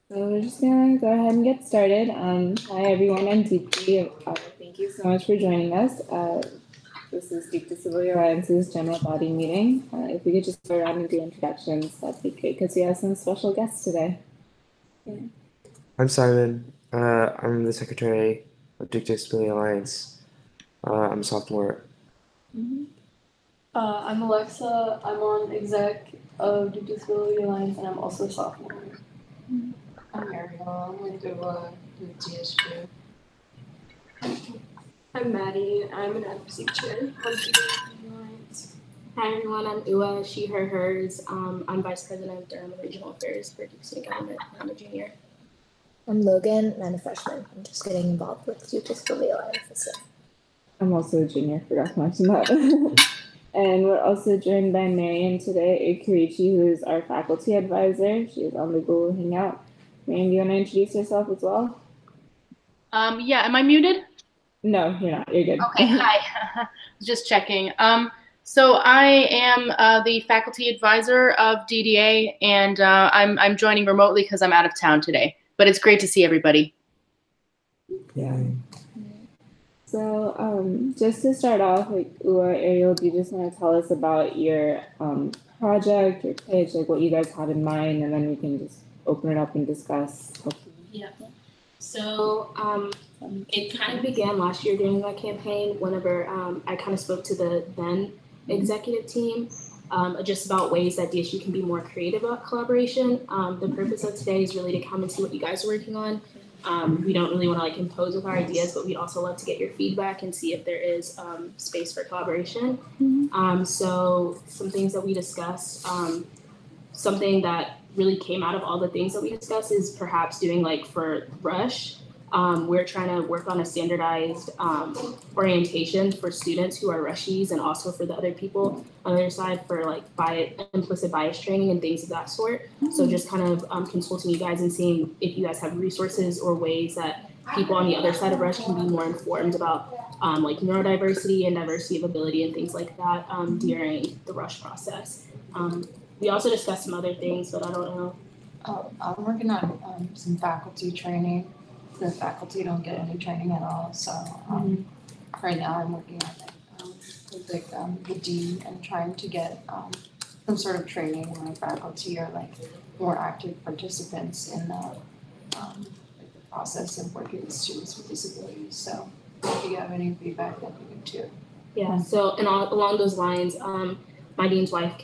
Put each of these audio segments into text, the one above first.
So we're just gonna go ahead and get started. Hi everyone, I'm Deepti. Thank you so much for joining us. This is Duke Disability Alliance's general body meeting. If we could just go around and do introductions, that'd be great because we have some special guests today. Yeah. I'm Simon. I'm the secretary of Duke Disability Alliance. I'm a sophomore. I'm Alexa. I'm on exec of Duke Disability Alliance, and I'm also a sophomore. I'm Ariel. I'm with DSG. I'm Maddie. I'm an advocacy chair on Duke Disability Alliance. Hi everyone, I'm Ua, she, her, hers. I'm Vice President of Durham and Regional Affairs for Duke Student Government. I'm a junior. I'm Logan, and I'm a freshman. I'm just getting involved with Duke Disability Alliance this year. I'm also a junior, forgot to mention that. And we're also joined by Marian today, Ikirichi, who is our faculty advisor. She is on the Google Hangout. Marian, do you want to introduce yourself as well? Yeah, am I muted? No, you're not. You're good. Okay, hi. Just checking. So I am the faculty advisor of DDA, and I'm joining remotely because I'm out of town today. But it's great to see everybody. Yeah. So just to start off, like Ua, Ariel, do you just want to tell us about your project or pitch, like what you guys have in mind, and then we can just open it up and discuss. Yeah. So it kind of began last year during that campaign whenever I kind of spoke to the then executive team just about ways that DSU can be more creative about collaboration. The purpose of today is really to come and see what you guys are working on. We don't really want to like impose with our ideas, but we'd also love to get your feedback and see if there is space for collaboration. So some things that we discussed, something that really came out of all the things that we discussed is perhaps doing like for Rush, we're trying to work on a standardized orientation for students who are Rushies and also for the other people on the other side for like implicit bias training and things of that sort. So just kind of consulting you guys and seeing if you guys have resources or ways that people on the other side of Rush can be more informed about like neurodiversity and diversity of ability and things like that during the Rush process. We also discussed some other things, but I don't know. I'm working on some faculty training. The faculty don't get any training at all, so right now I'm working on it with the dean and trying to get some sort of training where faculty are like more active participants in the process of working with students with disabilities. So if you have any feedback, that'd be good too. Yeah. So and along those lines, my dean's wife,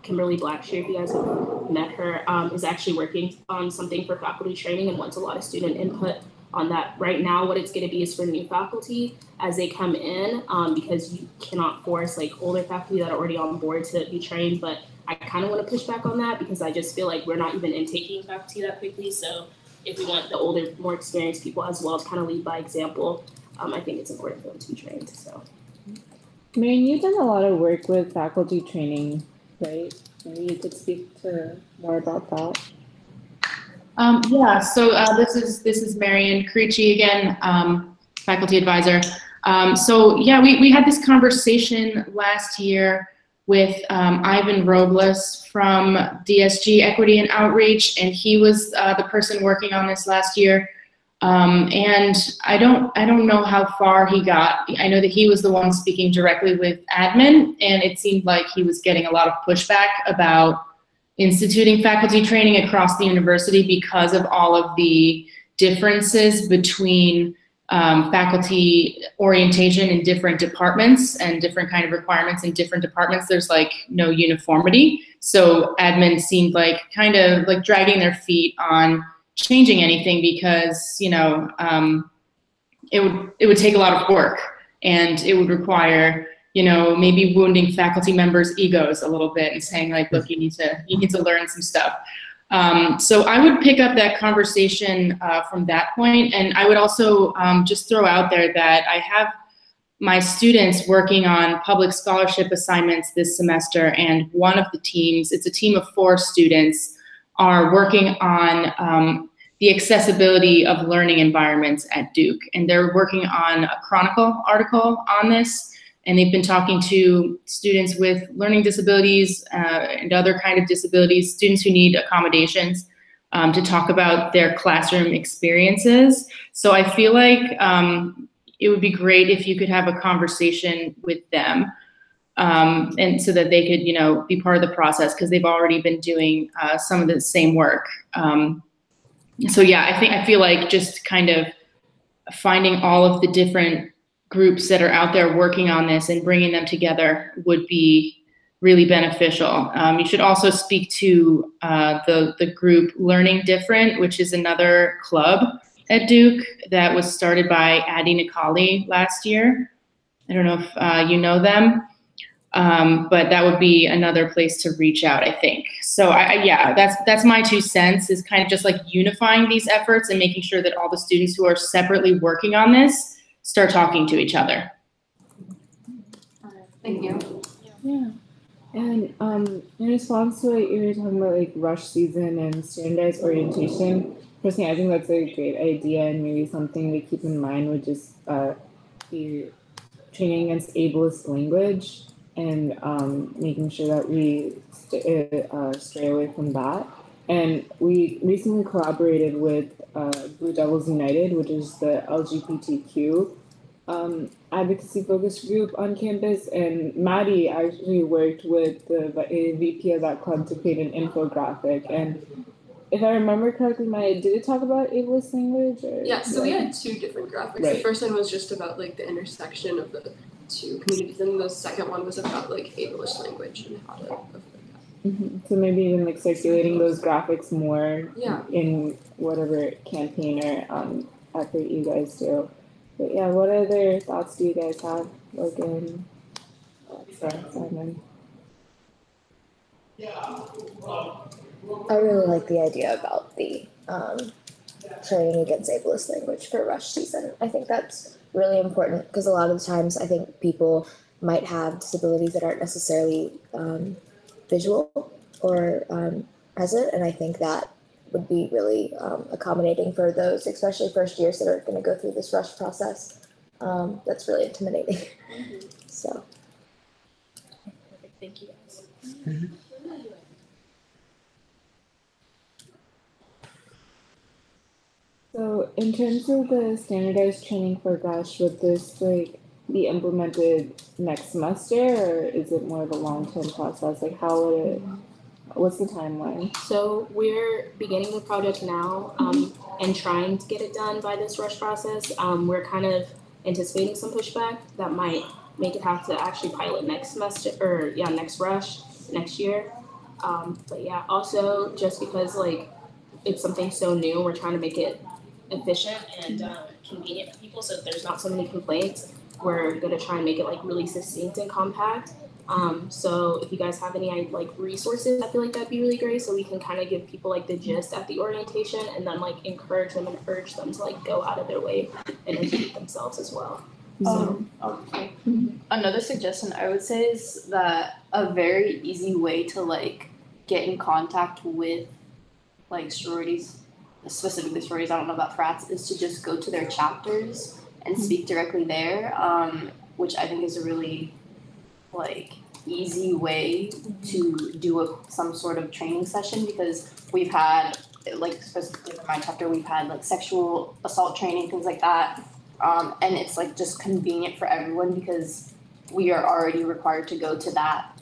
Kimberly Blackshear, if you guys have met her, is actually working on something for faculty training and wants a lot of student input on that. Right now, what it's going to be is for new faculty as they come in, because you cannot force like older faculty that are already on board to be trained. But I kind of want to push back on that because I just feel like we're not even intaking faculty that quickly. So if we want the older, more experienced people as well to kind of lead by example, I think it's important for them to be trained. So, Marian, you've done a lot of work with faculty training, right? Maybe you could speak to more about that. Yeah, so this is Marian Carici again, faculty advisor. So yeah, we had this conversation last year with Ivan Robles from DSG Equity and Outreach, and he was the person working on this last year. And I don't know how far he got. I know that he was the one speaking directly with admin, and it seemed like he was getting a lot of pushback about instituting faculty training across the university because of all of the differences between faculty orientation in different departments and different kind of requirements in different departments. There's like no uniformity. So admin seemed like kind of like dragging their feet on changing anything because, you know, it would take a lot of work and it would require, you know, maybe wounding faculty members' egos a little bit and saying like, look, you need to learn some stuff. So I would pick up that conversation from that point, and I would also just throw out there that I have my students working on public scholarship assignments this semester, and one of the teams, it's a team of 4 students, are working on the accessibility of learning environments at Duke, and they're working on a Chronicle article on this. And they've been talking to students with learning disabilities and other kind of disabilities, students who need accommodations. to talk about their classroom experiences. So I feel like it would be great if you could have a conversation with them, and so that they could, be part of the process, because they've already been doing some of the same work. So yeah, I feel like just kind of finding all of the different groups that are out there working on this and bringing them together would be really beneficial. You should also speak to the group Learning Different, which is another club at Duke that was started by Addie Nicoli last year. I don't know if you know them, but that would be another place to reach out, I think. So yeah, that's my 2 cents, is kind of just like unifying these efforts and making sure that all the students who are separately working on this start talking to each other. Thank you. Yeah. And in response to what you were talking about, like rush season and standardized orientation, personally, I think that's a great idea, and maybe something to keep in mind would just be training against ableist language and making sure that we stray away from that. And we recently collaborated with Blue Devils United, which is the LGBTQ advocacy focused group on campus, and Maddie actually worked with the VP of that club to create an infographic. And if I remember correctly, Maya, did it talk about ableist language? Or, Yeah, so we had 2 different graphics. Right. The first one was just about like the intersection of the 2 communities, and the second one was about like ableist language and how to avoid that. Mm-hmm. So maybe even like circulating those graphics more in whatever campaign or effort you guys do. But yeah, what other thoughts do you guys have? Logan, Simon. I really like the idea about the training against ableist language for rush season. I think that's really important, because a lot of the times I think people might have disabilities that aren't necessarily visual or present, and I think that would be really accommodating for those, especially first years that are going to go through this rush process. That's really intimidating. So. Perfect. Thank you guys. Mm-hmm. So in terms of the standardized training for Rush, would this like be implemented next semester, or is it more of a long-term process? Like how would it, what's the timeline? So we're beginning the project now and trying to get it done by this rush process. We're kind of anticipating some pushback that might make it have to actually pilot next semester, or next rush next year. But yeah, also just because like it's something so new, we're trying to make it efficient and convenient for people, so there's not so many complaints. We're gonna try and make it like really succinct and compact. So if you guys have any like resources, I feel like that'd be really great, so we can kind of give people like the gist at the orientation, and then like encourage them and urge them to like go out of their way and educate themselves as well. Okay. Another suggestion I would say is that a very easy way to like get in contact with like sororities, specifically sororities, I don't know about frats, is to just go to their chapters and speak directly there, which I think is a really like easy way to do some sort of training session, because we've had, like specifically for my chapter, we've had like sexual assault training, things like that, and it's like just convenient for everyone because we are already required to go to that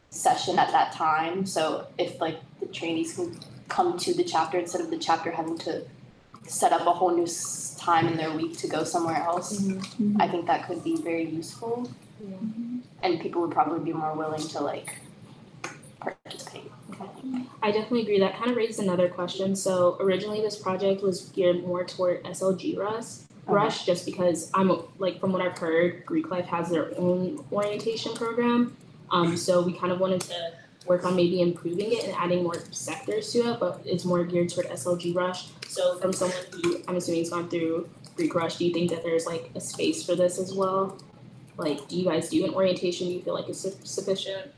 session at that time. So if like the trainees can come to the chapter instead of the chapter having to set up a whole new time in their week to go somewhere else, I think that could be very useful. And people would probably be more willing to like participate. I definitely agree. That kind of raised another question. So originally this project was geared more toward SLG Rush, just because I'm like, from what I've heard, Greek Life has their own orientation program. So we kind of wanted to work on maybe improving it and adding more sectors to it, but it's more geared toward SLG Rush. So from someone who I'm assuming has gone through Greek Rush, do you think that there's like a space for this as well? Like, do you guys do an orientation you feel like is sufficient?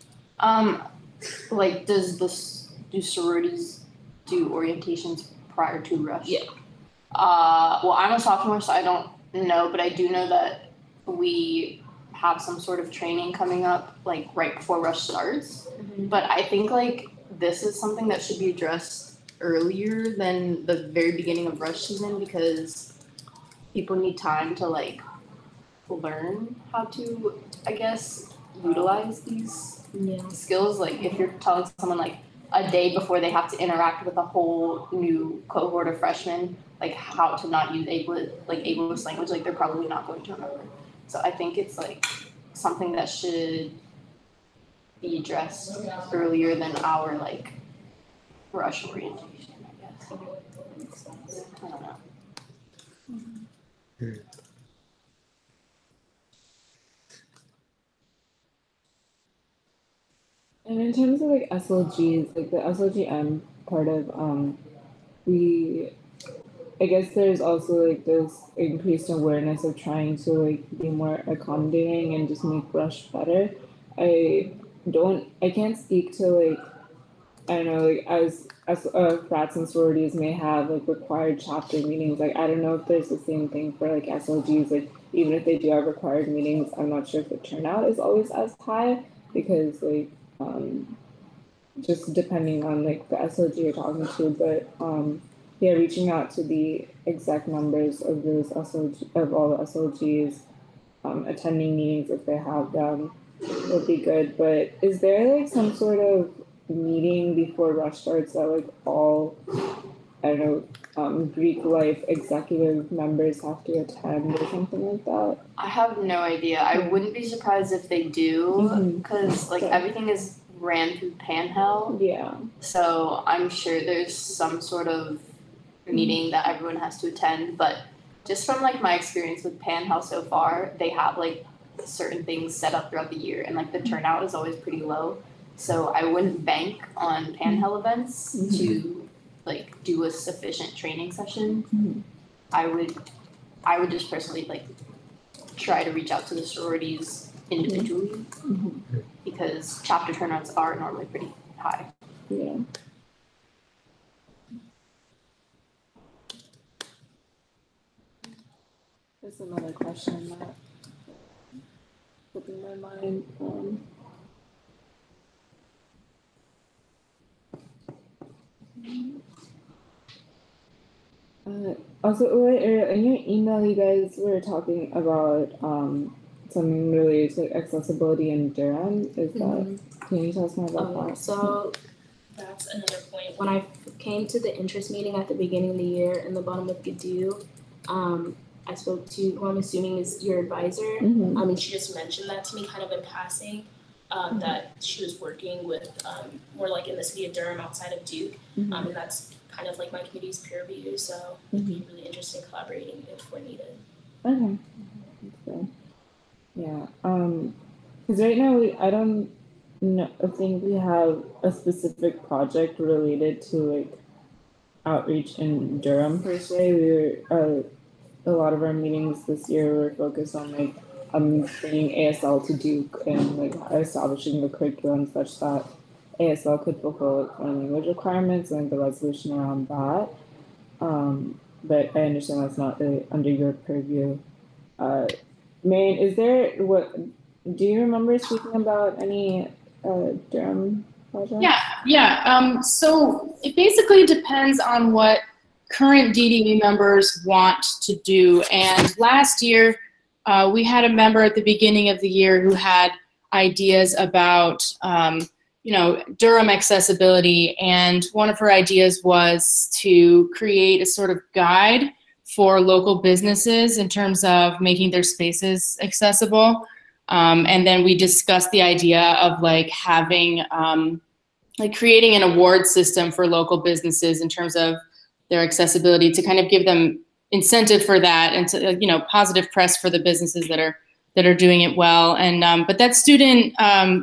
Like, do sororities do orientations prior to Rush? Yeah. Well, I'm a sophomore, so I don't know, but I do know that we have some sort of training coming up, like right before Rush starts. But I think like this is something that should be addressed earlier than the very beginning of rush season because people need time to like learn how to, I guess, utilize these skills. Like if you're telling someone like a day before they have to interact with a whole new cohort of freshmen, like how to not use ableist language, like they're probably not going to remember. So I think it's like something that should be addressed earlier than our like rush orientation, I guess. I don't know. And in terms of like SLGs, like the SLGM part of I guess there's also like this increased awareness of trying to like be more accommodating and just make Rush better. I can't speak to like, I don't know, like as frats and sororities may have like required chapter meetings. Like I don't know if there's the same thing for like SLGs. Like even if they do have required meetings, I'm not sure if the turnout is always as high because like just depending on like the SLG you're talking to, but yeah, reaching out to the exact numbers of those SLG of all the SLGs, attending meetings if they have them would be good. But is there like some sort of meeting before rush starts that like all, I don't know, Greek life executive members have to attend or something like that? I have no idea. I wouldn't be surprised if they do, because like everything is ran through Panhell. Yeah. So I'm sure there's some sort of meeting that everyone has to attend. But just from like my experience with Panhell so far, they have like certain things set up throughout the year, and like the turnout is always pretty low. So I wouldn't bank on Panhell events to like do a sufficient training session. I would just personally like try to reach out to the sororities individually because chapter turnouts are normally pretty high. Yeah. There's another question that flipping my mind. Also, in your email, you guys were talking about something related to accessibility in Durham. Is that? Can you tell us more about that? So that's another point. When I came to the interest meeting at the beginning of the year in the bottom of GDU, I spoke to who I'm assuming is your advisor. And she just mentioned that to me kind of in passing, that she was working with more like in the city of Durham outside of Duke. And that's kind of like my committee's peer review, so it'd be really interesting collaborating if we're needed. Okay. That's good. Yeah. Because right now I don't think we have a specific project related to like outreach in Durham per se. We were a lot of our meetings this year were focused on like bringing ASL to Duke and like establishing the curriculum such that ASL could fulfill foreign language requirements and the resolution around that. But I understand that's not under your purview. Marian, do you remember speaking about any Durham projects? Yeah. So it basically depends on what current DDE members want to do. And last year, we had a member at the beginning of the year who had ideas about Durham accessibility, and one of her ideas was to create a sort of guide for local businesses in terms of making their spaces accessible. And then we discussed the idea of like having, like creating an award system for local businesses in terms of their accessibility to kind of give them incentive for that and to, positive press for the businesses that are doing it well. And but that student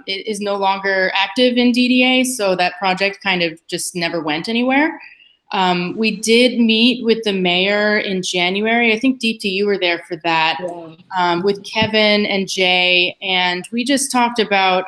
is no longer active in DDA, so that project kind of just never went anywhere. We did meet with the mayor in January. I think Deepti, you were there for that, with Kevin and Jay, and we just talked about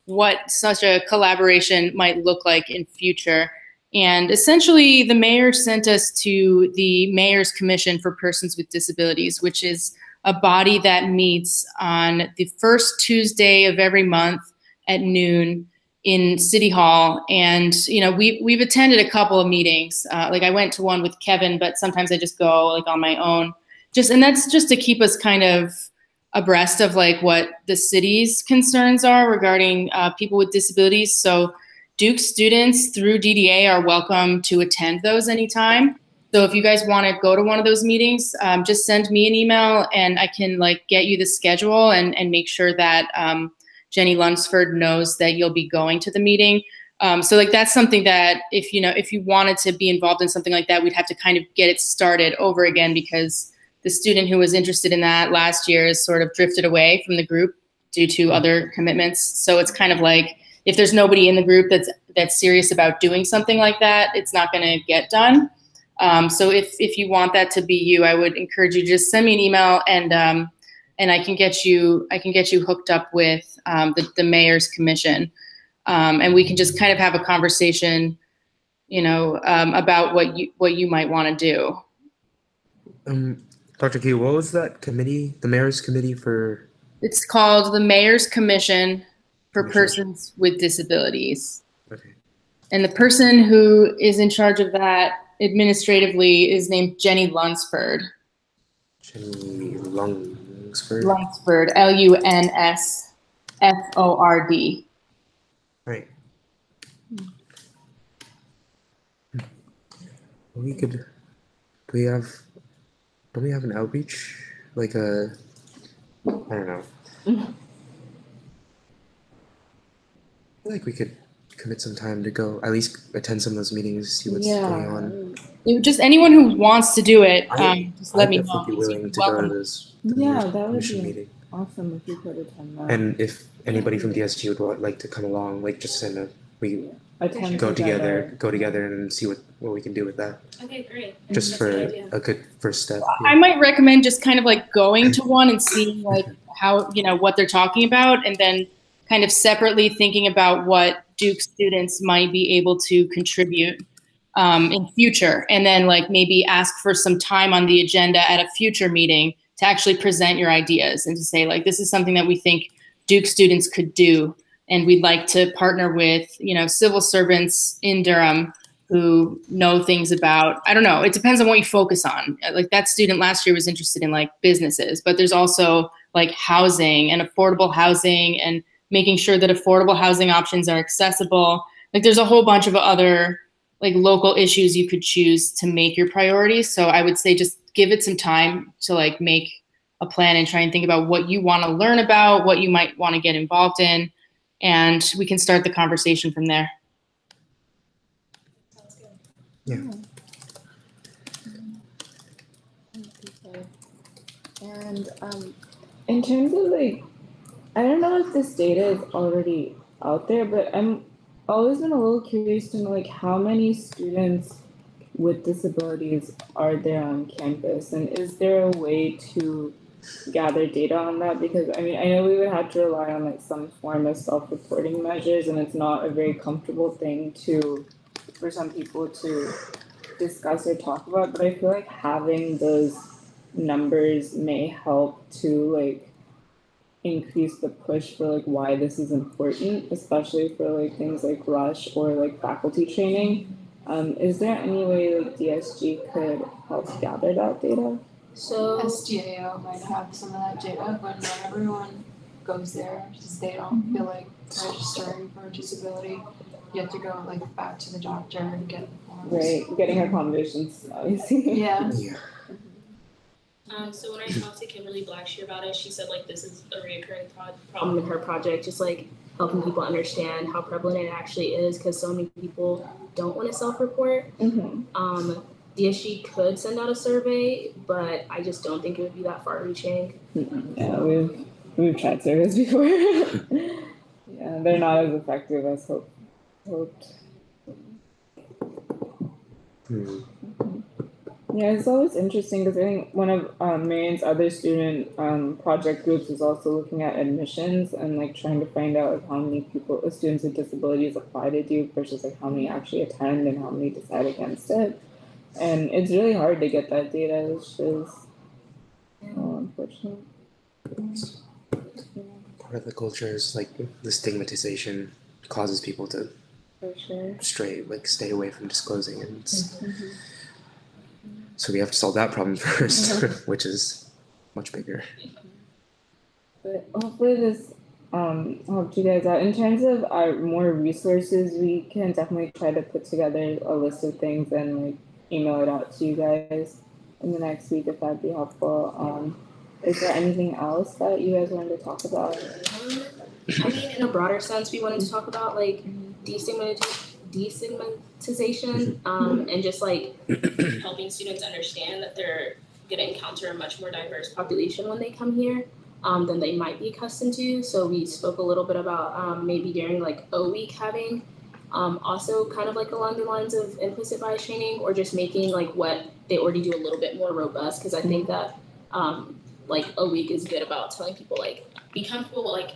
what such a collaboration might look like in future. And essentially, the mayor sent us to the Mayor's Commission for Persons with Disabilities, which is a body that meets on the first Tuesday of every month at noon in City Hall. And, you know, we've attended a couple of meetings. Like I went to one with Kevin, but sometimes I just go like on my own. And that's just to keep us kind of abreast of like what the city's concerns are regarding people with disabilities. So Duke students through DDA are welcome to attend those anytime. So if you guys want to go to one of those meetings, just send me an email and I can like get you the schedule and make sure that Jenny Lunsford knows that you'll be going to the meeting. So like that's something that if you wanted to be involved in something like that, we'd have to kind of get it started over again, because the student who was interested in that last year has sort of drifted away from the group due to other commitments. So it's kind of like, if there's nobody in the group that's serious about doing something like that, it's not going to get done. So if you want that to be you, I would encourage you to just send me an email and I can get you hooked up with the mayor's commission, and we can just kind of have a conversation, about what you might want to do. Dr. Q, what was that committee? The mayor's committee for? It's called the Mayor's Commission for Persons with Disabilities. Okay. And the person who is in charge of that administratively is named Jenny Lunsford. Jenny Lunsford? Lunsford, Lunsford. Right. Don't we have an outreach? Like I don't know. I feel like we could commit some time to go, at least attend some of those meetings, see what's going on. Just anyone who wants to do it, just let me know. I'd definitely be willing to go to this. Yeah, that would be awesome if you could attend that. And if anybody from DSG would like to come along, like just send a, we attend go together and see what we can do with that. Okay, great. Just for a good first step. I might recommend just kind of like going to one and seeing like how, what they're talking about, and then kind of separately thinking about what Duke students might be able to contribute in future, and then like maybe ask for some time on the agenda at a future meeting to actually present your ideas and to say like, this is something that we think Duke students could do, and we'd like to partner with civil servants in Durham who know things about, I don't know, it depends on what you focus on. Like that student last year was interested in like businesses, but there's also like housing and affordable housing and making sure that affordable housing options are accessible. Like there's a whole bunch of other like local issues you could choose to make your priorities. So I would say just give it some time to like make a plan and try and think about what you want to learn about, what you might want to get involved in, and we can start the conversation from there. Sounds good. Yeah. And in terms of like, I don't know if this data is already out there, but I'm always been a little curious to know like how many students with disabilities are there on campus, and is there a way to gather data on that? Because I mean, I know we would have to rely on like some form of self-reporting measures, and it's not a very comfortable thing for some people to discuss or talk about, but I feel like having those numbers may help to like increase the push for like why this is important, especially for like things like rush or like faculty training. Is there any way like DSG could help gather that data? So SDAO might have some of that data, but not everyone goes there because they don't feel like registering for a disability. You have to go like back to the doctor and get forms. Right, getting accommodations, obviously. Yeah. So when I talked to Kimberly Blackshear about it, she said like this is a reoccurring problem with her project, just like helping people understand how prevalent it actually is, because so many people don't want to self-report. DSG could send out a survey, but I just don't think it would be that far-reaching. Yeah, we've tried surveys before. Yeah, they're not as effective as hoped. Yeah, it's always interesting because I think one of Marion's other student project groups is also looking at admissions and like trying to find out like how many students with disabilities apply to Duke versus like how many actually attend and how many decide against it. And it's really hard to get that data, which is unfortunate. Part of the culture is like the stigmatization causes people to For sure. stay away from disclosing, and so we have to solve that problem first, which is much bigger. But hopefully this helped you guys out. In terms of our more resources, we can definitely try to put together a list of things and like email it out to you guys in the next week if that'd be helpful. Is there anything else that you guys wanted to talk about? I mean, in a broader sense, we wanted to talk about like destigmatization, and just like helping students understand that they're going to encounter a much more diverse population when they come here than they might be accustomed to. So we spoke a little bit about maybe during like O week having also kind of like along the lines of implicit bias training, or just making like what they already do a little bit more robust, because I think that like a week is good about telling people like be comfortable with like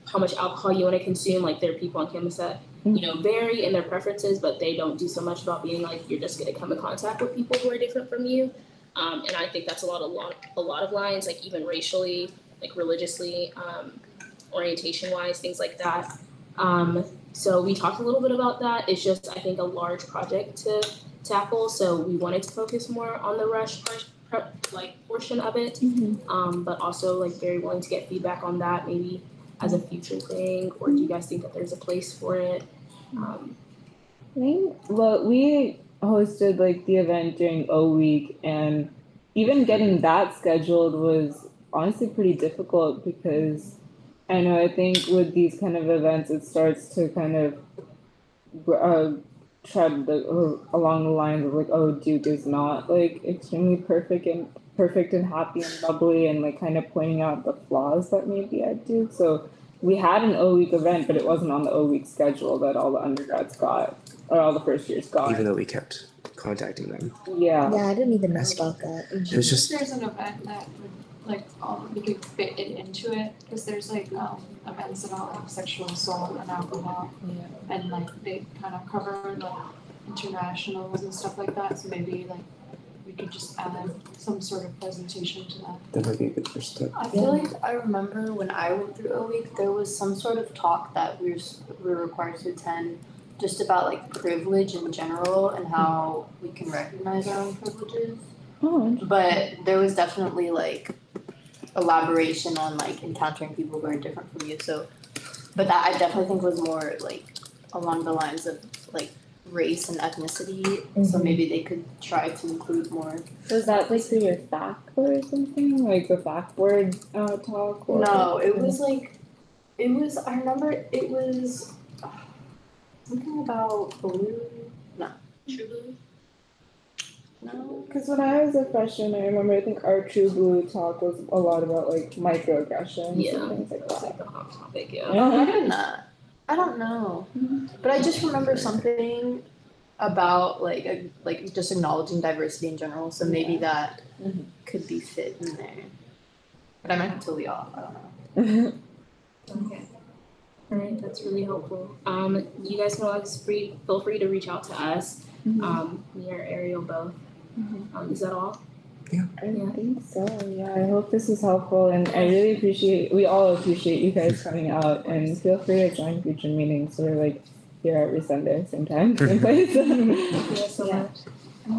how much alcohol you want to consume. Like there are people on campus that vary in their preferences, but they don't do so much about being like you're just going to come in contact with people who are different from you. And I think that's a lot of lines, like even racially, like religiously, orientation wise, things like that. So we talked a little bit about that. It's just I think a large project to tackle, so we wanted to focus more on the rush portion of it, but also like very willing to get feedback on that maybe as a future thing, or do you guys think that there's a place for it? I think, well, we hosted like the event during O week, and even getting that scheduled was honestly pretty difficult, because I think with these kind of events it starts to kind of tread along the lines of like, oh, Duke is not like extremely perfect and happy and bubbly, and like kind of pointing out the flaws that may be at Duke. So we had an O week event, but it wasn't on the O week schedule that all the undergrads got, or all the first years got. Even though we kept contacting them. Yeah. Yeah, I didn't even know about that. It was just There's an event that would like we could fit it into it, because there's like events about like sexual assault and alcohol, and like they kind of cover like internationals and stuff like that. So maybe like we could just add some sort of presentation to that. that might be a good first step. I feel like I remember when I went through O week, there was some sort of talk that we were required to attend, just about like privilege in general and how we can recognize our own privileges. But there was definitely like elaboration on like encountering people who are different from you. So, but that I definitely think was more like along the lines of like race and ethnicity. So maybe they could try to include more. Was that like through your fact board or something? Like the fact board talk? Or No, it was like, I remember it was something about blue. No. True blue? No. Because when I was a freshman, I remember I think our True Blue talk was a lot about like microaggressions and things like That's that. like the hot topic, It might have been that. I don't know. But I just remember something about like just acknowledging diversity in general. So maybe that could be fit in there. But I might be totally off. I don't know. Okay. All right, that's really helpful. You guys can always feel free to reach out to us. Me or Ariel both. Is that all? I think so. Yeah, I hope this is helpful, and I really we all appreciate you guys coming out, and feel free to join future meetings. We're like here every Sunday, same time, same place. Thank you so much.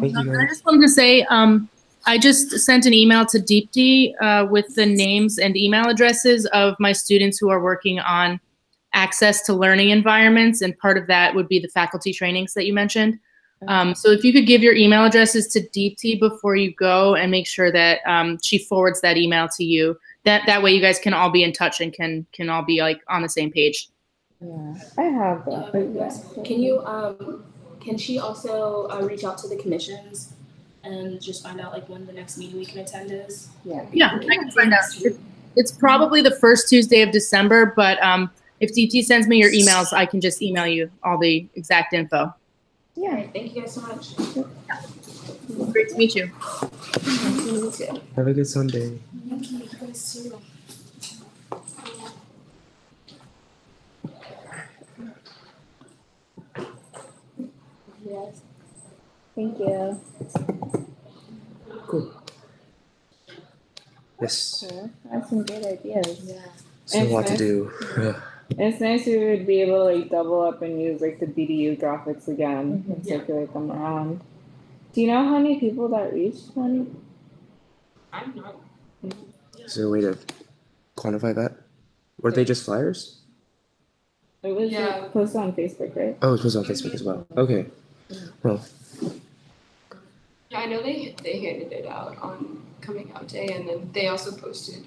Thank you I guys. just wanted to say, I just sent an email to Deepti with the names and email addresses of my students who are working on access to learning environments, and part of that would be the faculty trainings that you mentioned. So if you could give your email addresses to Deepti before you go, and make sure that she forwards that email to you. That way you guys can all be in touch and can all be like on the same page. Yeah, I have that. But yeah. Can you can she also reach out to the commissions and just find out like when the next meeting we can attend is? Yeah, I can find out. It's probably the first Tuesday of December, but if Deepti sends me your emails, I can just email you all the exact info. Yeah. All right, thank you guys so much. Great to meet you. Have a good Sunday. Thank you, you guys too. Yes. Thank you. Cool. Yes. Cool. That's some great ideas. Yeah. So a lot to do. It's nice we would be able to like double up and use like the BDU graphics again and circulate them around. Do you know how many people that reached, Honey? I'm not. Is there a way to quantify that? Were they just flyers? It was Yeah. posted on Facebook, right? Oh, it was on Facebook as well. Okay. Well, Yeah, I know they handed it out on coming out day, and then they also posted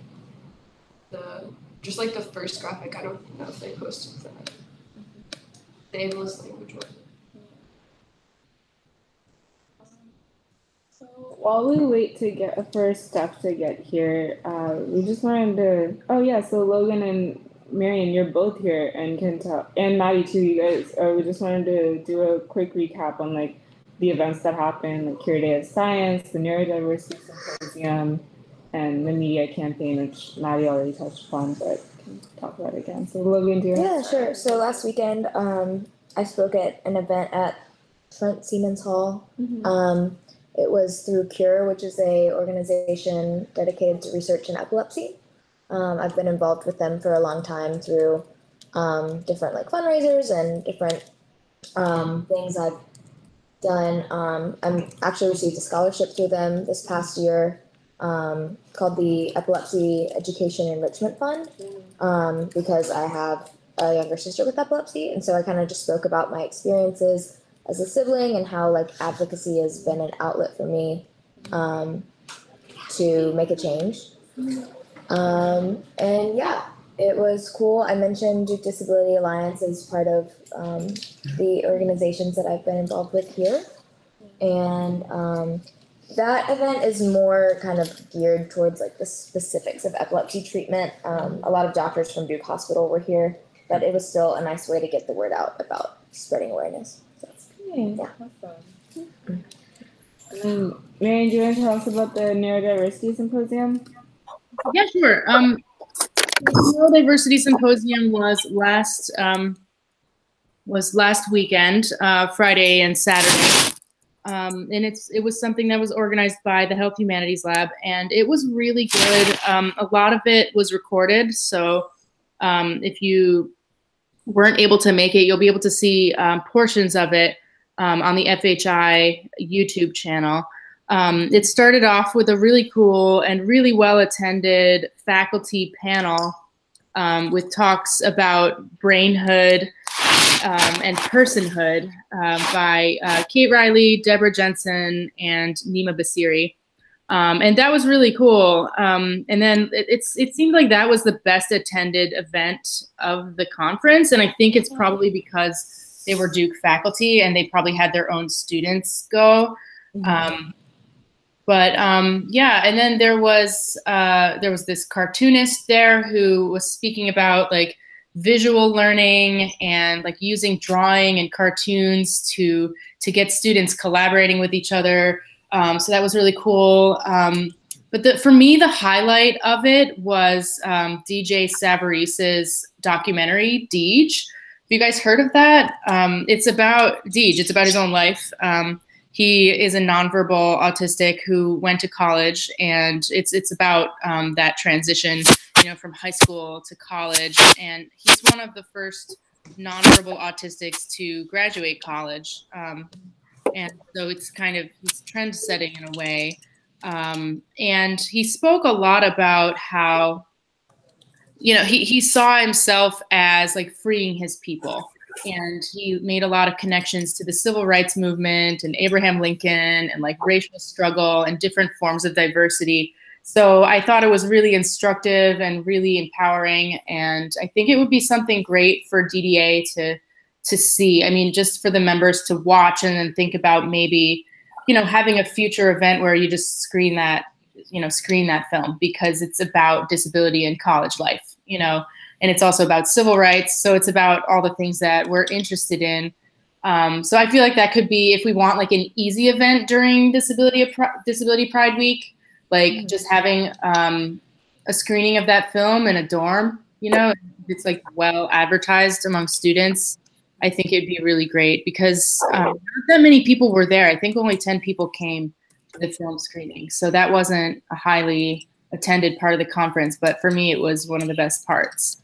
just like the first graphic. I don't know if they posted the ableist language one. So while we wait to get for Steph to get here, we just wanted to. Oh yeah, so Logan and Marion, you're both here and can tell, and Maddie too. You guys, we just wanted to do a quick recap on like the events that happened, like Cure Day of Science, the Neurodiversity Symposium, and the media campaign, which Maddie already touched upon, but can talk about it again. So Logan, do you? Yeah, sure. So last weekend, I spoke at an event at Trent Siemens Hall. It was through Cure, which is a organization dedicated to research in epilepsy. I've been involved with them for a long time through different like fundraisers and different things I've done. I'm actually received a scholarship through them this past year called the Epilepsy Education Enrichment Fund because I have a younger sister with epilepsy, and so I kind of just spoke about my experiences as a sibling and how like advocacy has been an outlet for me to make a change. And yeah, it was cool. I mentioned Duke Disability Alliance as part of the organizations that I've been involved with here. And that event is more kind of geared towards like the specifics of epilepsy treatment. A lot of doctors from Duke Hospital were here, but it was still a nice way to get the word out about spreading awareness. So, Yeah. Awesome. And then, Marion, do you want to tell us about the Neurodiversity Symposium? Yeah, sure. The Neurodiversity Symposium was last weekend, Friday and Saturday, and it was something that was organized by the Health Humanities Lab, and it was really good. A lot of it was recorded, so if you weren't able to make it, you'll be able to see portions of it on the FHI YouTube channel. It started off with a really cool and really well-attended faculty panel with talks about brainhood and personhood by Kate Riley, Deborah Jensen, and Nima Basiri. And that was really cool. And then it seemed like that was the best attended event of the conference. And I think it's probably because they were Duke faculty and they probably had their own students go. Yeah, and then there was this cartoonist there who was speaking about like visual learning and like using drawing and cartoons to get students collaborating with each other. So that was really cool. But for me, the highlight of it was DJ Savaris's documentary, Deej. Have you guys heard of that? It's about Deej. It's about his own life. He is a nonverbal autistic who went to college, and it's about that transition, from high school to college. And he's one of the first nonverbal autistics to graduate college. And so he's trend setting in a way. And he spoke a lot about how, he saw himself as like freeing his people. And he made a lot of connections to the civil rights movement and Abraham Lincoln and like racial struggle and different forms of diversity. So I thought it was really instructive and really empowering. And I think it would be something great for DDA to see. I mean, just for the members to watch and then think about maybe, having a future event where you just screen that film, because it's about disability in college life, and it's also about civil rights. So it's about all the things that we're interested in. So I feel like that could be, if we want like an easy event during Disability Pride Week, like just having a screening of that film in a dorm, it's like well advertised among students. I think it'd be really great because not that many people were there. I think only 10 people came to the film screening. So that wasn't a highly attended part of the conference, but for me, it was one of the best parts.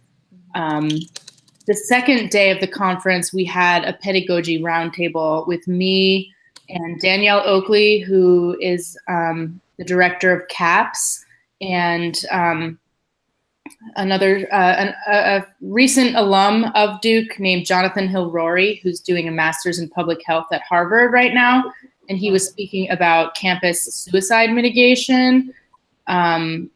the second day of the conference, we had a pedagogy roundtable with me and Danielle Oakley, who is the director of CAPS, and a recent alum of Duke named Jonathan Hill-Rory, who's doing a master's in public health at Harvard right now. And he was speaking about campus suicide mitigation. And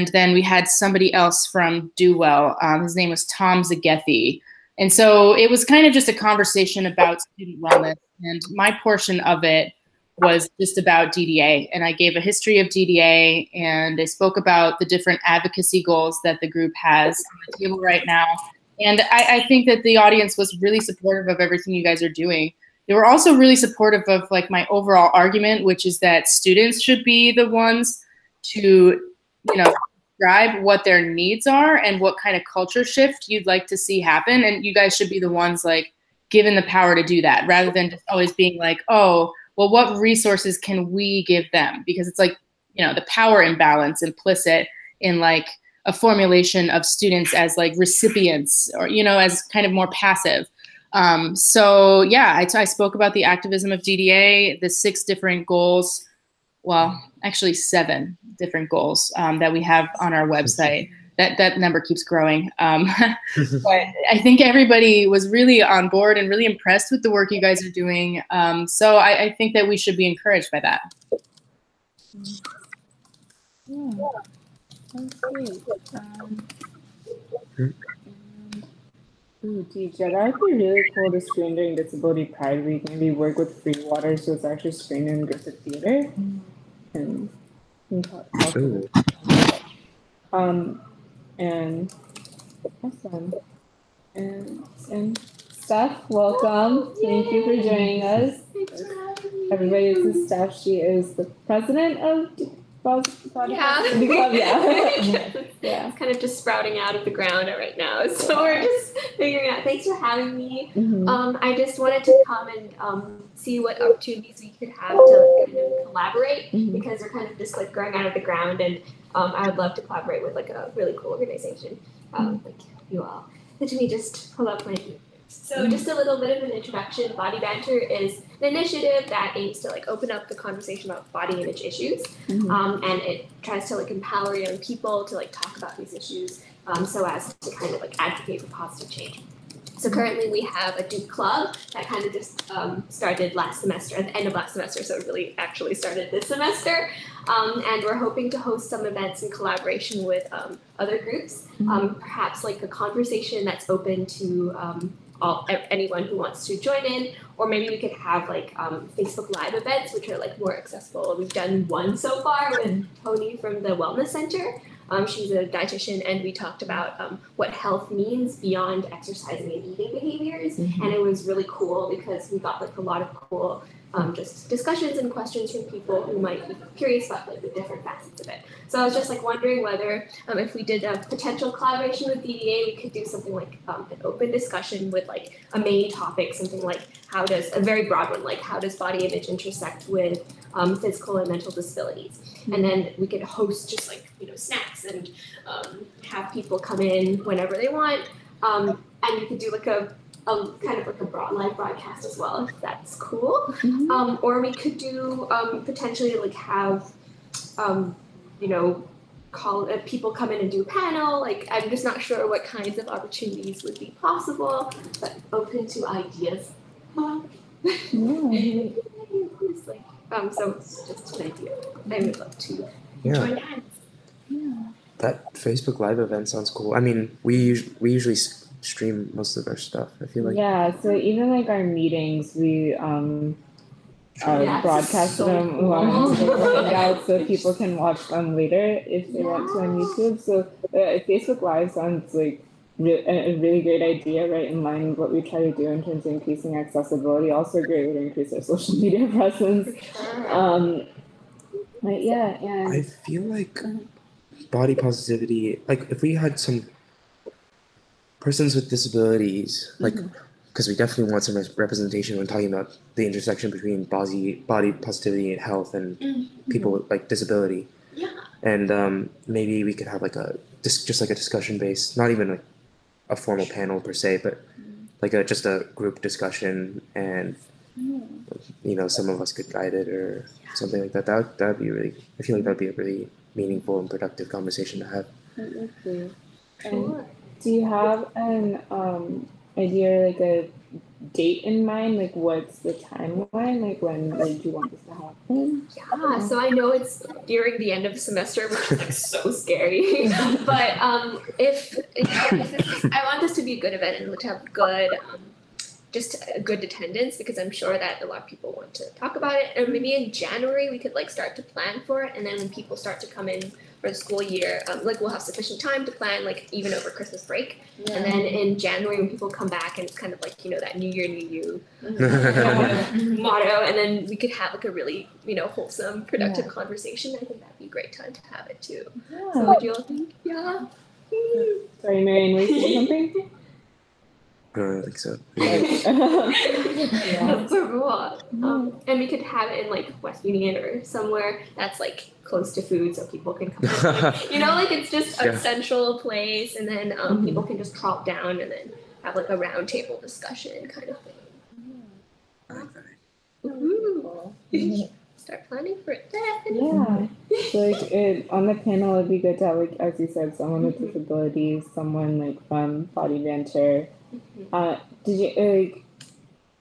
then we had somebody else from Do Well. His name was Tom Zagethi. And so it was kind of just a conversation about student wellness. And my portion of it was just about DDA. And I gave a history of DDA, and I spoke about the different advocacy goals that the group has on the table right now. And I think that the audience was really supportive of everything you guys are doing. They were also really supportive of like my overall argument, which is that students should be the ones to, describe what their needs are and what kind of culture shift you'd like to see happen. And you guys should be the ones like given the power to do that, rather than just always being like, oh, well, what resources can we give them? Because it's like, the power imbalance implicit in like a formulation of students as like recipients or, as kind of more passive. So yeah, I spoke about the activism of DDA, the 6 different goals. Well, actually 7 different goals that we have on our website. That number keeps growing. But I think everybody was really on board and really impressed with the work you guys are doing. So I think that we should be encouraged by that. Yeah, that's great. Ooh, teacher, that would be really cool to screen during Disability Pride Week. Maybe work with Free Water so it's actually screened in Griffith Theater. And and awesome. And Steph, welcome. Thank you for joining us. Everybody, this is Steph. She is the president of Body Club. Yeah. It's kind of just sprouting out of the ground right now. So we're just figuring out. Thanks for having me. I just wanted to come and see what opportunities we could have to kind of collaborate because we're kind of just like growing out of the ground, and I would love to collaborate with like a really cool organization like you all. Let me just pull up my notes. So just a little bit of an introduction. Body Banter is an initiative that aims to like open up the conversation about body image issues, and it tries to like empower young people to like talk about these issues so as to kind of like advocate for positive change. So currently we have a Duke Club that kind of just started last semester, at the end of last semester, so it really actually started this semester. And we're hoping to host some events in collaboration with other groups, perhaps like a conversation that's open to anyone who wants to join in, or maybe we could have like Facebook Live events, which are like more accessible. We've done one so far with Tony from the Wellness Center. She's a dietitian, and we talked about what health means beyond exercising and eating behaviors, and it was really cool because we got like a lot of cool just discussions and questions from people who might be curious about like the different facets of it. So I was just like wondering whether if we did a potential collaboration with DDA, we could do something like an open discussion with like a main topic, something like a very broad one, like how does body image intersect with physical and mental disabilities? And then we could host just like, snacks and have people come in whenever they want. And you could do like a kind of like a live broadcast as well, if that's cool. Or we could do potentially like have, call people come in and do a panel. Like, I'm just not sure what kinds of opportunities would be possible, but open to ideas. So it's just an idea. I would love to join hands. That Facebook Live event sounds cool. I mean, we usually stream most of our stuff, I feel like. Yeah, so even like our meetings, we broadcast them out so people can watch them later if they want to on YouTube. So Facebook Live sounds like a really great idea, right in line with what we try to do in terms of increasing accessibility. Also a great way to increase our social media presence. But yeah, and I feel like body positivity, like if we had some persons with disabilities, like, because we definitely want some representation when talking about the intersection between body positivity and health and people with like disability. And maybe we could have like just like a discussion based, not even like a formal panel per se, but like just a group discussion, and some of us could guide it or something like that. That'd be really. I feel like that'd be a really meaningful and productive conversation to have. Absolutely. And do you have an idea, like a date in mind? Like, what's the timeline? Like, when do you want this to happen? Yeah, so I know it's during the end of the semester, which is like so scary. But I want this to be a good event and to have good, just a good attendance, because I'm sure that a lot of people want to talk about it. And maybe in January we could like start to plan for it, and then when people start to come in for the school year, like we'll have sufficient time to plan, like even over Christmas break. Yeah. And then in January when people come back, and it's kind of like that New Year, New You motto, and then we could have like a really wholesome, productive conversation. I think that'd be a great time to have it too. Yeah. So what do you all think? Yeah. Sorry, Marianne, were you saying something? I don't think so. That's so cool. And we could have it in like West Union or somewhere that's like close to food, so people can come in. Like it's just a central place, and then people can just drop down and then have like a round table discussion kind of thing. I like that. Woohoo! Start planning for it then. Yeah. So like on the panel, it'd be good to have, like, as you said, someone with disabilities, someone like from Body Banter. Did you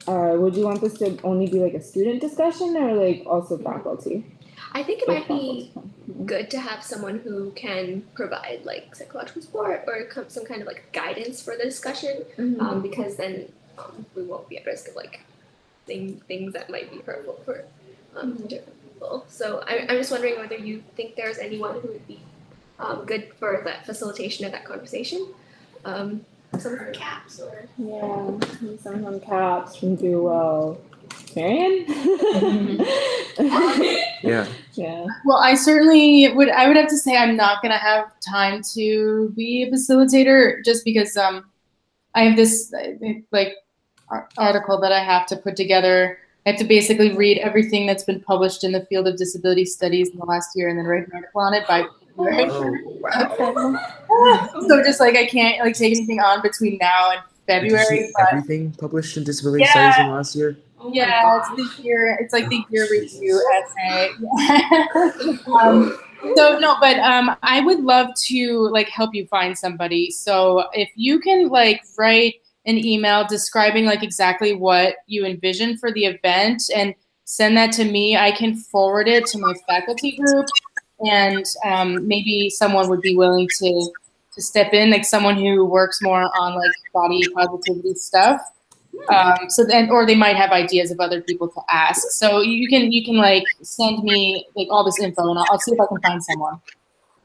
would you want this to only be like a student discussion, or like also faculty? I think it might be good to have someone who can provide like psychological support or some kind of like guidance for the discussion, because then we won't be at risk of like things that might be hurtful for different people. So I'm just wondering whether you think there's anyone who would be good for that facilitation of that conversation. Someone from CAPS or Someone from CAPS, from Do Well. Marianne? Yeah. Well, I certainly would. I would have to say I'm not gonna have time to be a facilitator, just because I have this like article that I have to put together. I have to basically read everything that's been published in the field of disability studies in the last year, and then write an article on it by So just like I can't like take anything on between now and February. Did you see everything published in disability studies in the last year? It's the year. It's like the year review essay. I would love to like help you find somebody. So if you can like write an email describing like exactly what you envision for the event and send that to me, I can forward it to my faculty group, and maybe someone would be willing to step in, like someone who works more on like body positivity stuff. Or they might have ideas of other people to ask. So you can like send me like all this info, and I'll see if I can find someone.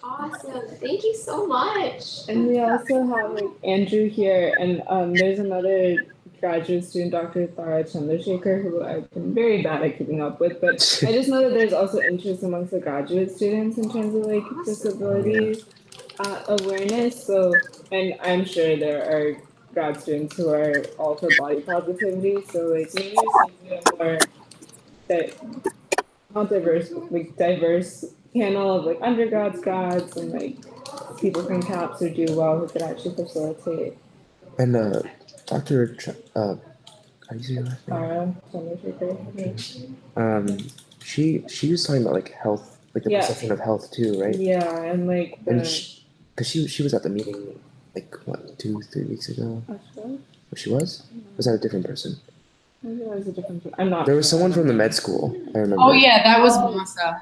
Awesome. Thank you so much. And we also have like Andrew here, and there's another graduate student, Dr. Thara Chandrasekhar, who I've been very bad at keeping up with, but I just know that there's also interest amongst the graduate students in terms of like disability awareness. So, and I'm sure there are grad students who are all for body positivity. So like maybe something more not diverse, but like diverse panel of like undergrads, grads, and like people from CAPS or Do Well who could actually facilitate. And Dr. How do you say her last name? She was talking about like health, like the perception of health too, right? Yeah, and like because she was at the meeting like what 2-3 weeks ago. Oh, sure. Oh, she was? Was that a different person? Maybe it was a different person. I'm not. There was someone from the med school. I remember. Oh yeah, that was Masa.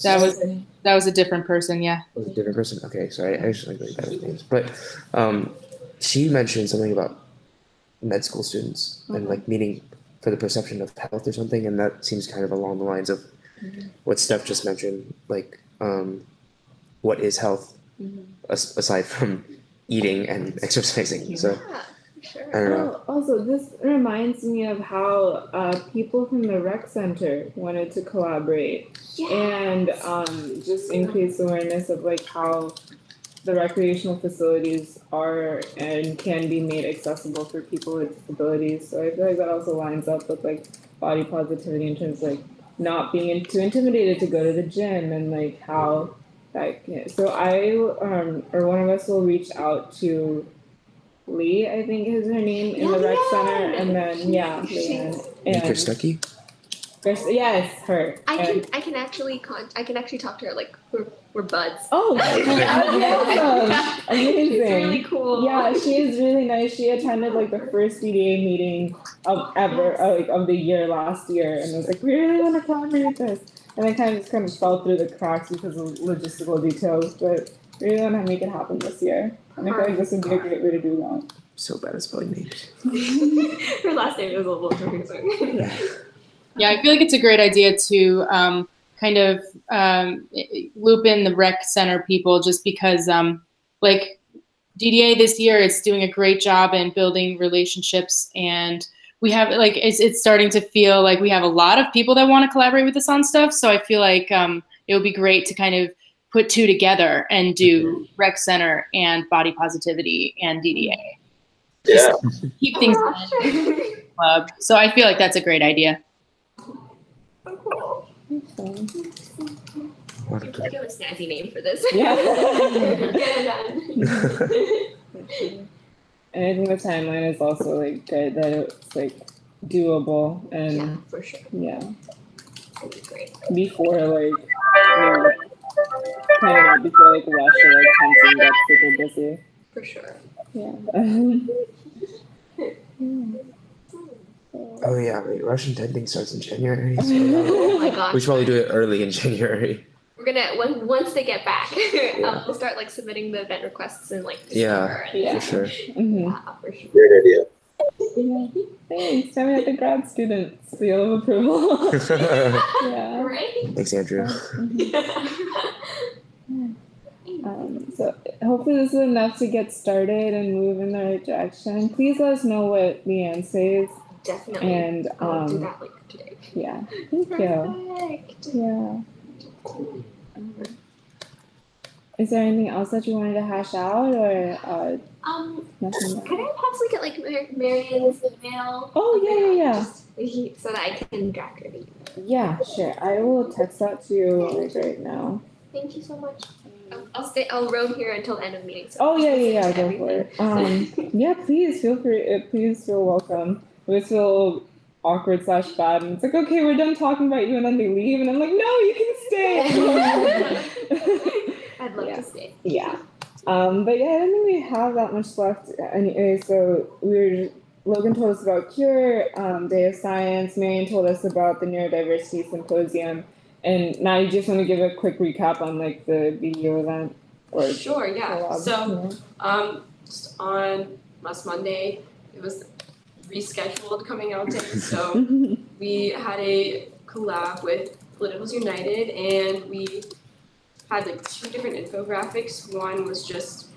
That was a different person. Yeah. It was a different person. Okay, sorry, I actually like that names, but she mentioned something about med school students and like meeting for the perception of health or something, and that seems kind of along the lines of what Steph just mentioned, like what is health aside from eating and exercising. So Sure. I don't know. Also, this reminds me of how people from the rec center wanted to collaborate and just increase awareness of like how the recreational facilities are and can be made accessible for people with disabilities. So I feel like that also lines up with like body positivity in terms of like not being too intimidated to go to the gym, and like how that. So I or one of us will reach out to Lee, I think is her name, in the rec center, and then Leanne. Baker Stuckey? Yes, her. I can actually talk to her, like we're buds. Oh, that's awesome. Amazing. She's really cool. Yeah, she is really nice. She attended like the first DDA meeting of ever, like of the year last year, and was like, we really want to collaborate this. And then kind of fell through the cracks because of logistical details, but we really want to make it happen this year. And I feel like this would be a great way to do that. So bad at spelling names. Her last name is a little confusing. Yeah, I feel like it's a great idea to kind of loop in the rec center people, just because like DDA this year is doing a great job in building relationships, and we have like it's starting to feel like we have a lot of people that want to collaborate with us on stuff. So I feel like it would be great to kind of put two together and do rec center and body positivity and DDA. Yeah. Just keep things club. So I feel like that's a great idea. I have a snazzy name for this. Yeah. Get it done. And I think the timeline is also like good, that it's like doable and Yeah, for sure. yeah, That'd be great. before like kind of before like rush or like Thompson gets super busy. For sure. Yeah. Oh yeah, wait, Russian tenting starts in January. So Oh my gosh. we should probably do it early in January. We're gonna once they get back, we'll start like submitting the event requests in like December. Yeah. For sure. Mhm. Yeah, for sure. Great idea. Yeah. Thanks. Tell me at the grad student seal of approval. Yeah. Right? Thanks, Andrew. So hopefully this is enough to get started and move in the right direction. Please let us know what Leanne says. Definitely. And I'll do that like today. yeah, thank you. Perfect. Yeah. Is there anything else that you wanted to hash out, or nothing? More? Could I possibly get like Marian's email? Oh yeah. So that I can draft her email. Yeah, sure. I will text that to you like right now. Thank you so much. I'll roam here until the end of the meeting. So Oh yeah. Go for it. Yeah, please feel free. Please feel welcome. If it's a little awkward / bad, and it's like, okay, we're done talking about you, and then they leave, and I'm like, no, you can stay. I'd love to stay. Yeah. But yeah, I don't think we have that much left anyway. So Logan told us about Cure, Day of Science. Marian told us about the Neurodiversity Symposium. And now you just want to give a quick recap on like the video event? Or Sure, yeah. collab, So, just on last Monday, it was rescheduled coming out day. So we had a collab with Politicals United, and we had like 2 different infographics. One was just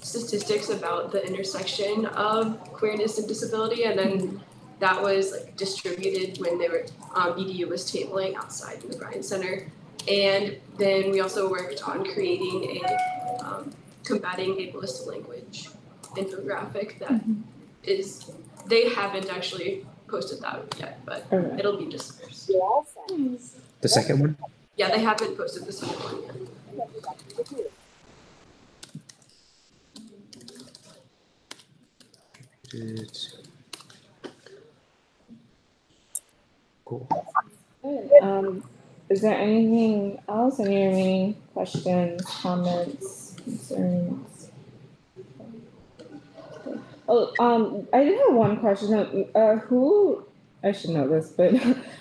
statistics about the intersection of queerness and disability, and then that was like distributed when they were BDU was tabling outside in the Bryan Center. And then we also worked on creating a combating ableist language infographic that is, they haven't actually posted that yet, but it'll be dispersed. The second one? Yeah, they haven't posted the second one yet. Cool. Is there anything else? Any remaining questions, comments, concerns? Oh, I did have one question. Who, I should know this, but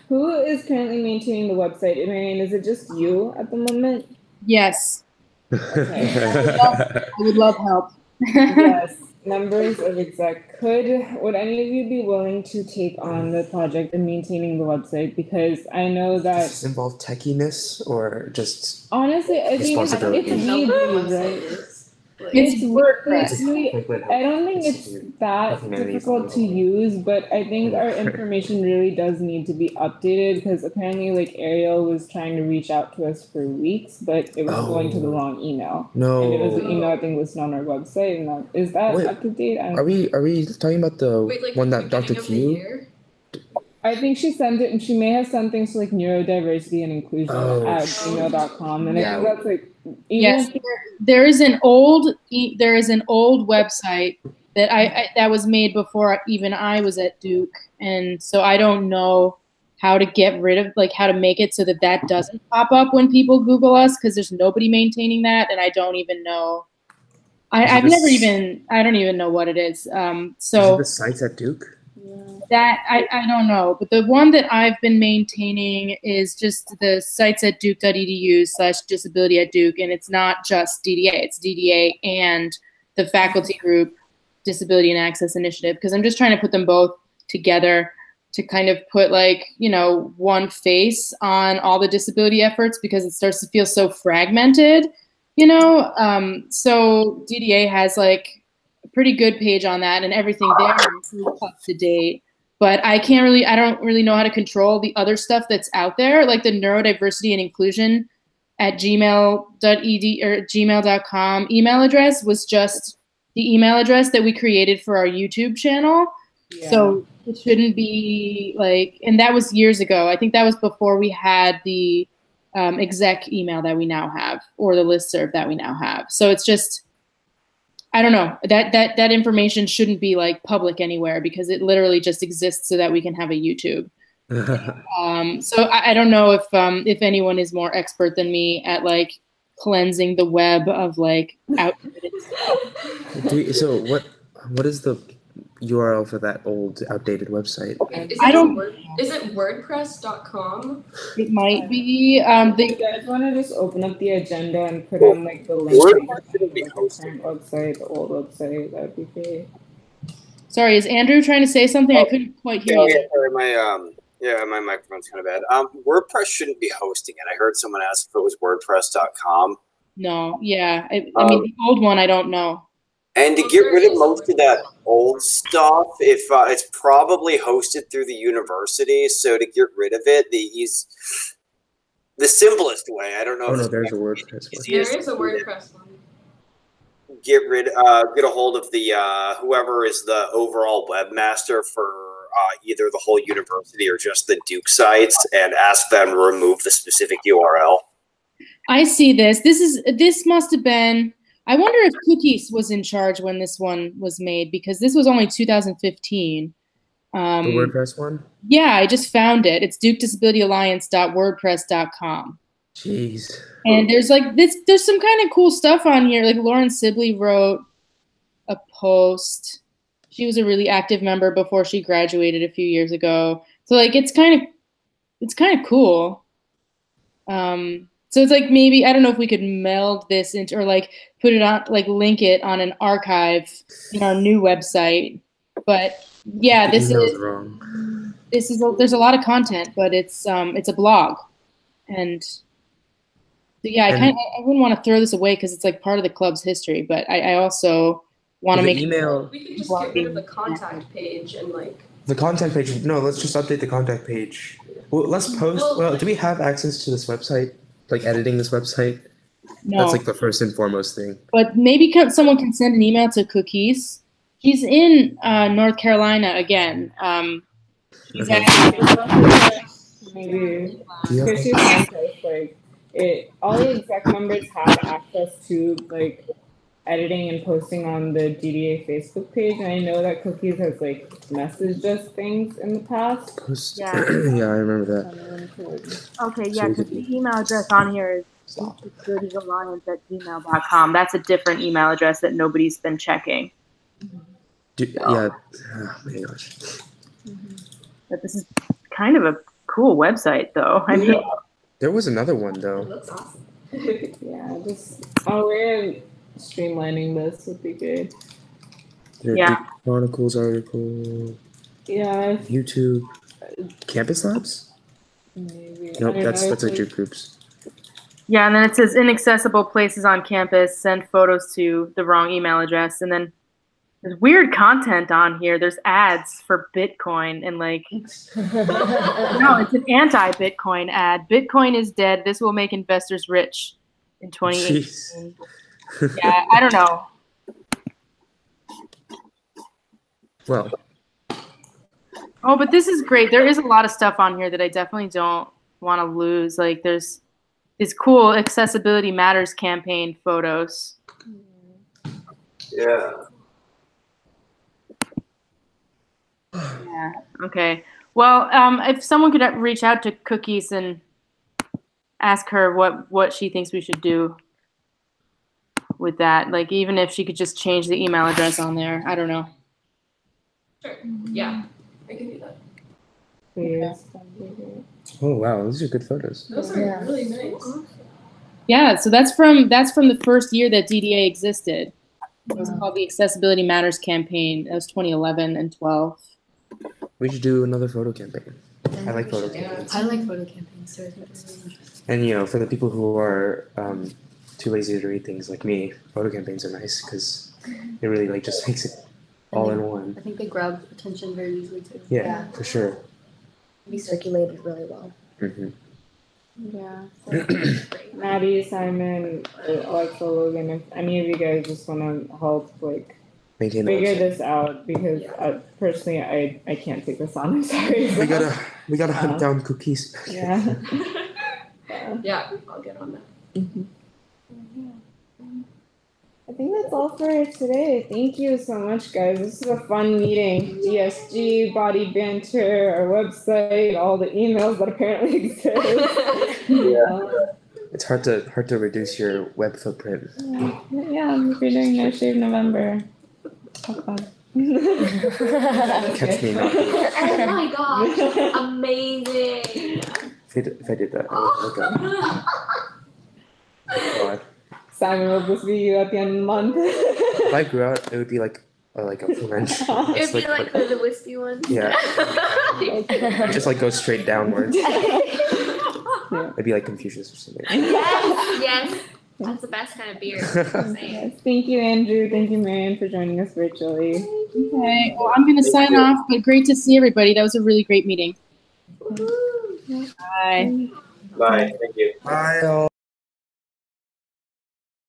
who is currently maintaining the website? Marian, is it just you at the moment? Yes. Okay. I would love help. Yes. Members of exec, would any of you be willing to take on the project and maintaining the website? Because I know Does that this involve techiness or just honestly, I think it's responsibility? right? It's WordPress. I don't think it's that difficult to use, but I think our information really does need to be updated, because apparently like Ariel was trying to reach out to us for weeks, but it was going to the wrong email. No. And it was the email I think listed on our website, and is that Wait, up to date? Are we talking about the Wait, like one the that Dr. beginning of the Q? year? I think she sent it, and she may have sent things to like neurodiversity and inclusion at gmail.com, and I think that's like Yes, there is an old website that that was made before even I was at Duke, and so I don't know how to get rid of, like, how to make it so that that doesn't pop up when people Google us, because there's nobody maintaining that, and I don't even know. I don't even know what it is. So the sites at Duke. That I don't know, but the one that I've been maintaining is just the sites at duke.edu/disability at Duke, and it's not just DDA, it's DDA and the faculty group Disability and Access Initiative, because I'm just trying to put them both together to kind of put, like, you know, one face on all the disability efforts, because it starts to feel so fragmented, you know. So DDA has like a pretty good page on that, and everything there is up to date. But I don't really know how to control the other stuff that's out there, like the neurodiversity and inclusion at gmail.ed or gmail.com email address was just the email address that we created for our YouTube channel. Yeah. So it shouldn't be like, and that was years ago. I think that was before we had the exec email that we now have, or the listserv that we now have. So it's just, I don't know, that information shouldn't be like public anywhere, because it literally just exists so that we can have a YouTube. So I don't know if anyone is more expert than me at like cleansing the web of like outdated stuff. So what is the URL for that old outdated website? Is it WordPress.com? It might be. You guys want to just open up the agenda and put on like the link to the current website, the old website? That would be great. Sorry, is Andrew trying to say something? I couldn't quite hear you. Yeah, sorry, my microphone's kind of bad. WordPress shouldn't be hosting it. I heard someone ask if it was WordPress.com. No, yeah. I mean, the old one, I don't know. And to get rid of most of that old stuff, if it's probably hosted through the university, so to get rid of it, the simplest way. I don't know. Oh no, there's a WordPress one. There is a WordPress one. Get a hold of the whoever is the overall webmaster for either the whole university or just the Duke sites, and ask them to remove the specific URL. I see this. This must have been. I wonder if Cookies was in charge when this one was made, because this was only 2015. The WordPress one? Yeah, I just found it. It's dukedisabilityalliance.wordpress.com. Jeez. And there's like there's some kind of cool stuff on here. Like Lauren Sibley wrote a post. She was a really active member before she graduated a few years ago. So like it's kind of cool. So it's like, maybe, I don't know if we could meld this into, or like put it on, like link it on an archive in our new website. But yeah, there's a lot of content, but it's a blog. And so yeah, I wouldn't want to throw this away because it's like part of the club's history, but I also want to make email. We could just get rid of the contact page and like. The contact page, no, let's just update the contact page. Well, let's post, do we have access to this website? Like editing this website? No. That's like the first and foremost thing. But maybe someone can send an email to Cookies. He's in North Carolina again. He's maybe all the exec members have access to like editing and posting on the DDA Facebook page, and I know that Cookies has like messaged us things in the past. Yeah. Yeah, I remember that. Okay, yeah, because the email address on here is disabilitiesalliance@gmail.com. That's a different email address that nobody's been checking. Yeah, oh my gosh. But this is kind of a cool website, though. I mean, there was another one though. It looks awesome. Yeah, we're streamlining this would be good. Yeah. Chronicles article. Yeah. YouTube. Campus Labs? Maybe. Nope, that's like your groups. Yeah, and then it says inaccessible places on campus, send photos to the wrong email address, and then there's weird content on here. There's ads for Bitcoin and like, no, it's an anti-Bitcoin ad. Bitcoin is dead. This will make investors rich in 2018. Yeah, I don't know. Well, Oh, but this is great. There is a lot of stuff on here that I definitely don't want to lose. Like there's these cool Accessibility Matters campaign photos. Yeah. Yeah. Okay. Well, if someone could reach out to Cookies and ask her what she thinks we should do with that, like even if she could just change the email address on there. I don't know. Sure. Yeah, I can do that. Please. Oh wow, these are good photos. Those are really nice. Yeah. So that's from the first year that DDA existed. It was called the Accessibility Matters campaign. That was 2011 and 12. We should do another photo campaign. I like photo campaigns. I like photo campaigns too. And you know, for the people who are too lazy to read things like me, photo campaigns are nice because it really like just makes it all in one. I think they grab attention very easily too. Yeah, for sure. Be circulated really well. Mm-hmm. Yeah. So, Maddie, Simon, Alexa, Logan, if any of you guys just want to help, like, Maintain the figure website. this out, because personally, I can't take this on. I'm sorry. We gotta hunt down Cookies. Yeah. Yeah, I'll get on that. I think that's all for today. Thank you so much, guys. This is a fun meeting. DSG, body banter, our website, all the emails that apparently exist. It's hard to reduce your web footprint. Yeah, I'm doing No Shave November. Have fun. Catch me not. Oh my gosh, amazing. If I did that, I would look up. God. Simon, will this be you at the end of the month? If I grew out, it would be like a French. It'd be like the wispy one. Yeah. It just like goes straight downwards. It'd be like Confucius or something. Yes. That's the best kind of beer. Yes. Thank you, Andrew. Thank you, Marion, for joining us virtually. Okay. Well, I'm gonna sign off. But great to see everybody. That was a really great meeting. Bye. Bye. Thank you. Bye all.